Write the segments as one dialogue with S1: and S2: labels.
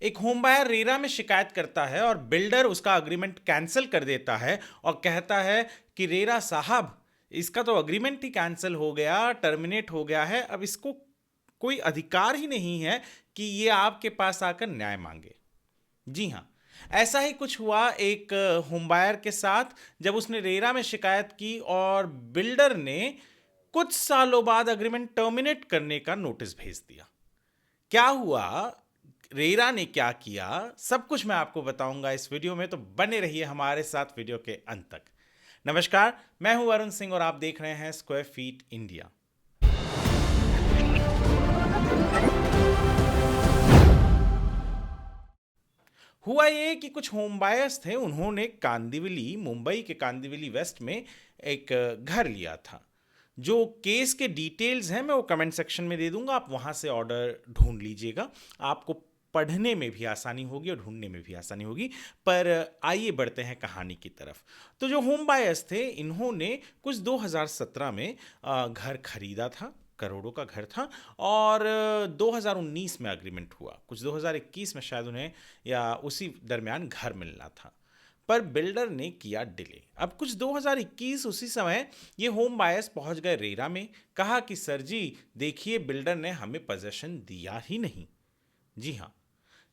S1: एक home buyer RERA में शिकायत करता है और बिल्डर उसका अग्रीमेंट कैंसिल कर देता है और कहता है कि रेरा साहब, इसका तो अग्रीमेंट ही कैंसिल हो गया, टर्मिनेट हो गया है, अब इसको कोई अधिकार ही नहीं है कि ये आपके पास आकर न्याय मांगे। जी हाँ, ऐसा ही कुछ हुआ एक होम बायर के साथ जब उसने रेरा में शिकायत की और बिल्डर ने कुछ सालों बाद अग्रीमेंट टर्मिनेट करने का नोटिस भेज दिया। क्या हुआ, रेरा ने क्या किया, सब कुछ मैं आपको बताऊंगा इस वीडियो में, तो बने रहिए हमारे साथ वीडियो के अंत तक। नमस्कार, मैं हूं वरुण सिंह और आप देख रहे हैं स्क्वायर फीट इंडिया। हुआ ये कि कुछ होम बायर्स थे, उन्होंने कांदिवली, मुंबई के कांदिवली वेस्ट में एक घर लिया था। जो केस के डिटेल्स हैं मैं वो कमेंट सेक्शन में दे दूंगा, आप वहां से ऑर्डर ढूंढ लीजिएगा। आपको पढ़ने में भी आसानी होगी और ढूंढने में भी आसानी होगी। पर आइए बढ़ते हैं कहानी की तरफ। तो जो होम बायर्स थे, इन्होंने कुछ 2017 में घर खरीदा था, करोड़ों का घर था, और 2019 में अग्रीमेंट हुआ। कुछ 2021 में शायद उन्हें या उसी दरमियान घर मिलना था, पर बिल्डर ने किया डिले। अब कुछ 2021 उसी समय ये होम बायर्स पहुंच गए रेरा में, कहा कि सर जी देखिए, बिल्डर ने हमें पोजीशन दिया ही नहीं। जी हाँ,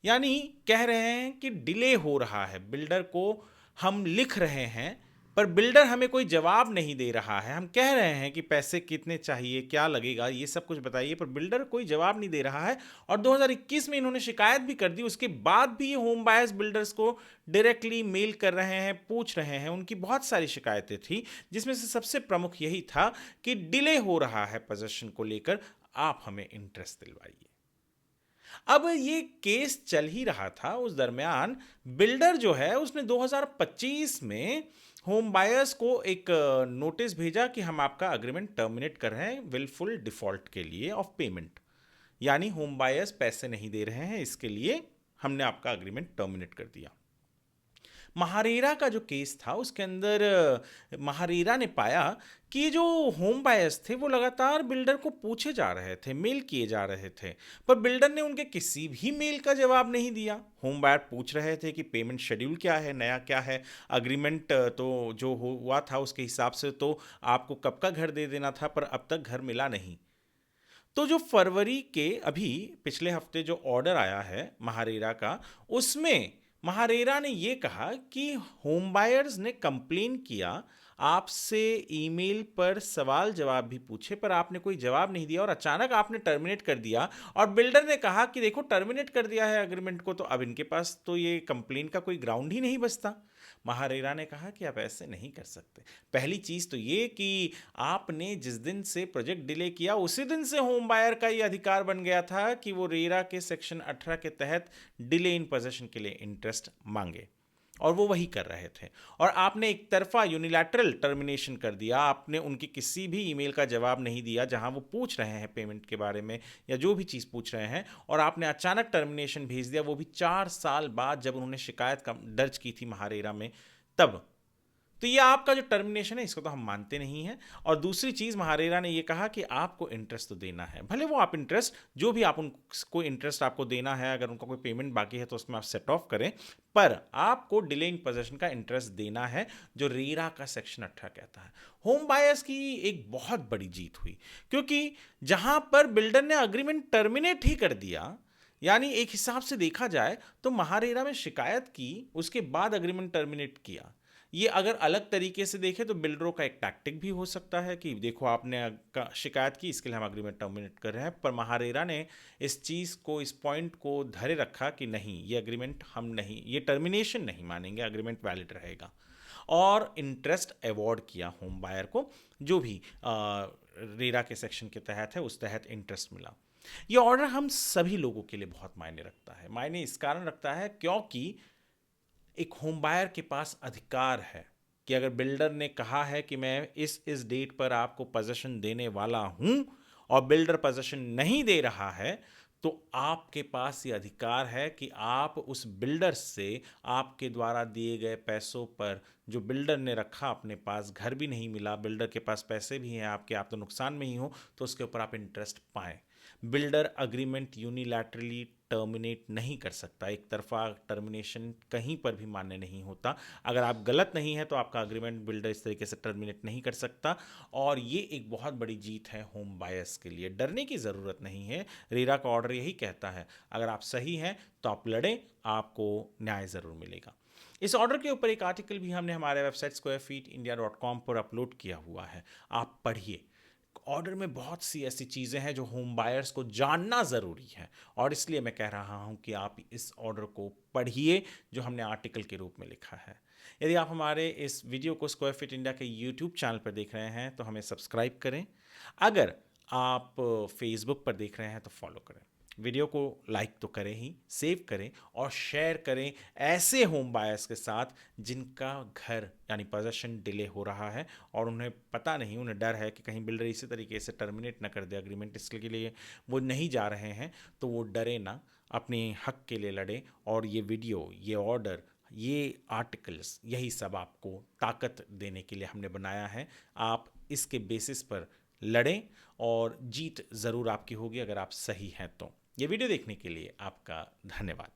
S1: यानी कह रहे हैं कि डिले हो रहा है, बिल्डर को हम लिख रहे हैं पर बिल्डर हमें कोई जवाब नहीं दे रहा है। हम कह रहे हैं कि पैसे कितने चाहिए, क्या लगेगा, ये सब कुछ बताइए, पर बिल्डर कोई जवाब नहीं दे रहा है। और 2021 में इन्होंने शिकायत भी कर दी, उसके बाद भी ये होम बायर्स बिल्डर्स को डायरेक्टली मेल कर रहे हैं, पूछ रहे हैं। उनकी बहुत सारी शिकायतें थी, जिसमें से सबसे प्रमुख यही था कि डिले हो रहा है पोजीशन को लेकर, आप हमें इंटरेस्ट दिलवाइए। अब ये केस चल ही रहा था, उस दरमियान बिल्डर जो है उसने 2025 में होम बायर्स को एक नोटिस भेजा कि हम आपका अग्रीमेंट टर्मिनेट कर रहे हैं विलफुल डिफॉल्ट के लिए ऑफ पेमेंट। यानी होम बायर्स पैसे नहीं दे रहे हैं, इसके लिए हमने आपका अग्रीमेंट टर्मिनेट कर दिया। महारेरा का जो केस था उसके अंदर महारेरा ने पाया कि जो होम बायर्स थे वो लगातार बिल्डर को पूछे जा रहे थे, मेल किए जा रहे थे, पर बिल्डर ने उनके किसी भी मेल का जवाब नहीं दिया। होम बायर पूछ रहे थे कि पेमेंट शेड्यूल क्या है, नया क्या है, अग्रीमेंट तो जो हुआ था उसके हिसाब से तो आपको कब का घर दे देना था, पर अब तक घर मिला नहीं। तो जो फरवरी के अभी पिछले हफ्ते जो ऑर्डर आया है महारेरा का, उसमें महारेरा ने ये कहा कि होम बायर्स ने कंप्लेन किया, आपसे ईमेल पर सवाल जवाब भी पूछे, पर आपने कोई जवाब नहीं दिया और अचानक आपने टर्मिनेट कर दिया। और बिल्डर ने कहा कि देखो, टर्मिनेट कर दिया है अग्रीमेंट को, तो अब इनके पास तो ये कंप्लेन का कोई ग्राउंड ही नहीं बचता। महारेरा ने कहा कि आप ऐसे नहीं कर सकते। पहली चीज तो ये कि आपने जिस दिन से प्रोजेक्ट डिले किया उसी दिन से होम बायर का ये अधिकार बन गया था कि वो रेरा के सेक्शन 18 के तहत डिले इन पोजेशन के लिए इंटरेस्ट मांगे, और वो वही कर रहे थे। और आपने एक तरफा यूनिलैटरल टर्मिनेशन कर दिया, आपने उनकी किसी भी ईमेल का जवाब नहीं दिया जहां वो पूछ रहे हैं पेमेंट के बारे में या जो भी चीज़ पूछ रहे हैं, और आपने अचानक टर्मिनेशन भेज दिया, वो भी 4 साल बाद जब उन्होंने शिकायत दर्ज की थी महारेरा में तब। तो ये आपका जो टर्मिनेशन है इसको तो हम मानते नहीं हैं। और दूसरी चीज़ महारेरा ने ये कहा कि आपको इंटरेस्ट तो देना है, भले वो आप इंटरेस्ट जो भी आप उनको इंटरेस्ट आपको देना है, अगर उनका कोई पेमेंट बाकी है तो उसमें आप सेट ऑफ करें, पर आपको डिले इन पोजेशन का इंटरेस्ट देना है जो रेरा का सेक्शन 18 कहता है। होम बायर्स की एक बहुत बड़ी जीत हुई, क्योंकि जहां पर बिल्डर ने अग्रीमेंट टर्मिनेट ही कर दिया, यानी एक हिसाब से देखा जाए तो महारेरा में शिकायत की, उसके बाद अग्रीमेंट टर्मिनेट किया। ये अगर अलग तरीके से देखें तो बिल्डरों का एक टैक्टिक भी हो सकता है कि देखो आपने शिकायत की, इसके लिए हम अग्रीमेंट टर्मिनेट कर रहे हैं। पर महारेरा ने इस चीज़ को, इस पॉइंट को धरे रखा कि नहीं, ये अग्रीमेंट हम नहीं, ये टर्मिनेशन नहीं मानेंगे, अग्रीमेंट वैलिड रहेगा, और इंटरेस्ट अवॉर्ड किया होम बायर को, जो भी रेरा के सेक्शन के तहत है उस तहत इंटरेस्ट मिला। ये ऑर्डर हम सभी लोगों के लिए बहुत मायने रखता है। मायने इस कारण रखता है क्योंकि एक होम बायर के पास अधिकार है कि अगर बिल्डर ने कहा है कि मैं इस डेट पर आपको पोजीशन देने वाला हूं और बिल्डर पोजीशन नहीं दे रहा है, तो आपके पास ये अधिकार है कि आप उस बिल्डर से आपके द्वारा दिए गए पैसों पर, जो बिल्डर ने रखा अपने पास, घर भी नहीं मिला, बिल्डर के पास पैसे भी हैं आपके, आप तो नुकसान में ही हो, तो उसके ऊपर आप इंटरेस्ट पाएं। बिल्डर अग्रीमेंट यूनिलैटरली टर्मिनेट नहीं कर सकता। एक तरफा टर्मिनेशन कहीं पर भी मान्य नहीं होता। अगर आप गलत नहीं है तो आपका अग्रीमेंट बिल्डर इस तरीके से टर्मिनेट नहीं कर सकता, और ये एक बहुत बड़ी जीत है होम बायर्स के लिए। डरने की ज़रूरत नहीं है, रेरा का ऑर्डर यही कहता है अगर आप सही हैं तो आप लड़ें, आपको न्याय ज़रूर मिलेगा। इस ऑर्डर के ऊपर एक आर्टिकल भी हमने हमारे वेबसाइट squarefeetindia.com पर अपलोड किया हुआ है, आप पढ़िए। ऑर्डर में बहुत सी ऐसी चीज़ें हैं जो होम बायर्स को जानना ज़रूरी है, और इसलिए मैं कह रहा हूं कि आप इस ऑर्डर को पढ़िए जो हमने आर्टिकल के रूप में लिखा है। यदि आप हमारे इस वीडियो को स्क्वायर फिट इंडिया के यूट्यूब चैनल पर देख रहे हैं तो हमें सब्सक्राइब करें। अगर आप फेसबुक पर देख रहे हैं तो फॉलो करें। वीडियो को लाइक तो करें ही, सेव करें और शेयर करें ऐसे होम बायर्स के साथ जिनका घर यानी पोजेशन डिले हो रहा है और उन्हें पता नहीं, उन्हें डर है कि कहीं बिल्डर इसी तरीके से टर्मिनेट ना कर दे अग्रीमेंट, इसके लिए वो नहीं जा रहे हैं। तो वो डरे ना, अपने हक के लिए लड़े। और ये वीडियो, ये ऑर्डर, ये आर्टिकल्स, यही सब आपको ताकत देने के लिए हमने बनाया है। आप इसके बेसिस पर लड़ें और जीत ज़रूर आपकी होगी अगर आप सही हैं तो। ये वीडियो देखने के लिए आपका धन्यवाद।